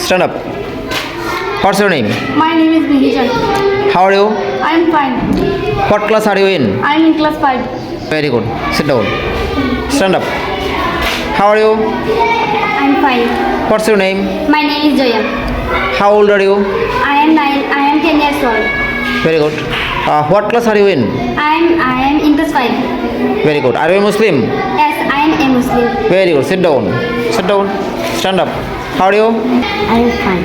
Stand up. What's your name? My name is Bihijan. How are you? I am fine. What class are you in? I am in class 5. Very good. Sit down. Stand up. How are you? I am fine. What's your name? My name is Joya. How old are you? I am 9. I am 10 years old. Very good. What class are you in? I am in class 5. Very good. Are you a Muslim? Yes, I am a Muslim. Very good. Sit down. Sit down. Stand up. How are you? I am fine.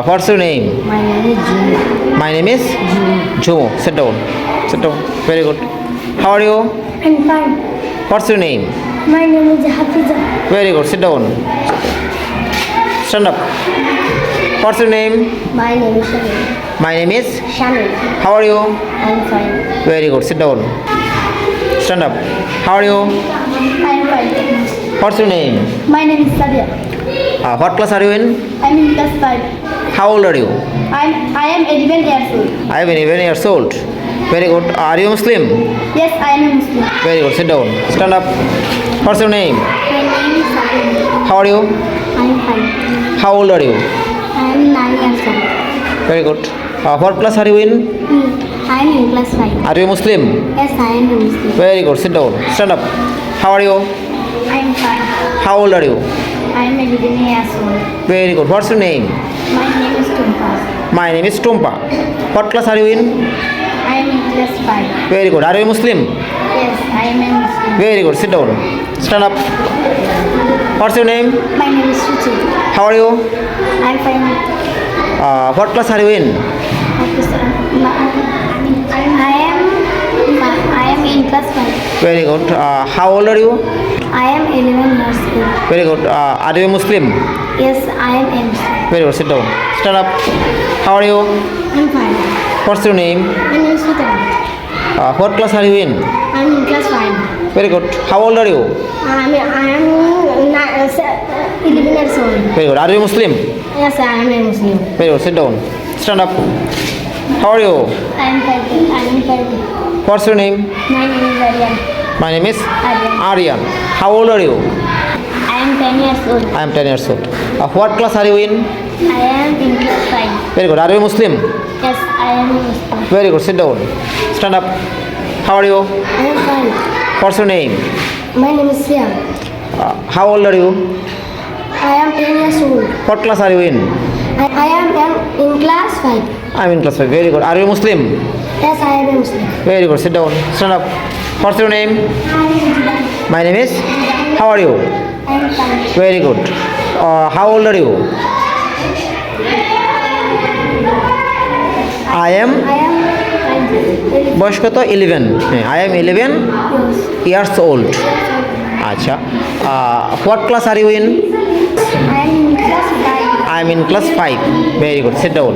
What's your name? My name is June. My name is Jomo. Sit down. Sit down. Very good. How are you? I am fine. What's your name? My name is Hafiza. Very good. Sit down. Stand up. What's your name? My name is Shamil. My name is. Shamil. How are you? I am fine. Very good. Sit down. Stand up. How are you? I am fine. What's your name? My name is Sadia. What class are you in? I am in class 5. How old are you? I am 11 years old. I am 11 years old. Very good. Are you Muslim? Yes, I am a Muslim. Very good. Sit down. Stand up. What's your name? My name is Sadia. How are you? I am fine. How old are you? I am 9 years old. Very good. What class are you in? I am in class 5. Are you Muslim? Yes, I am a Muslim. Very good. Sit down. Stand up. How are you? I am fine. How old are you? I am 11 years old. Very good. What's your name? My name is Tumpa. My name is Tumpa. What class are you in? I am in class 5. Very good. Are you Muslim? Yes, I am a Muslim. Very good. Sit down. Stand up. What's your name? My name is Suchi. How are you? I am fine. What class are you in? I am in class 5. Very good. How old are you? I am 11 years old. Very good. Are you a Muslim? Yes, I am a Muslim. Very good. Sit down. Stand up. How are you? I am fine. What's your name? My name is Sita. What class are you in? I am in class 5. Very good. How old are you? I am 11 years old. Very good. Are you Muslim? Yes, I am a Muslim. Very good. Sit down. Stand up. How are you? I am 30. I am 30. What's your name? My name is Aryan. My name is Aryan. Aryan. How old are you? I am 10 years old. I am 10 years old. What class are you in? I am in class 5. Very good. Are you Muslim? Yes, I am a Muslim. Very good. Sit down. Stand up. How are you? I am fine. What's your name? My name is Siam. How old are you? I am 10 years old. What class are you in? I am in class 5. I am in class 5. Very good. Are you Muslim? Yes, I am a Muslim. Very good. Sit down. Stand up. What's your name? My name is. How are you? I am fine. Very good. How old are you? I am. বয়স কত 11 I am 11 years old আচ্ছা what class are you in? I am in class 5. I am in class 5 very good sit down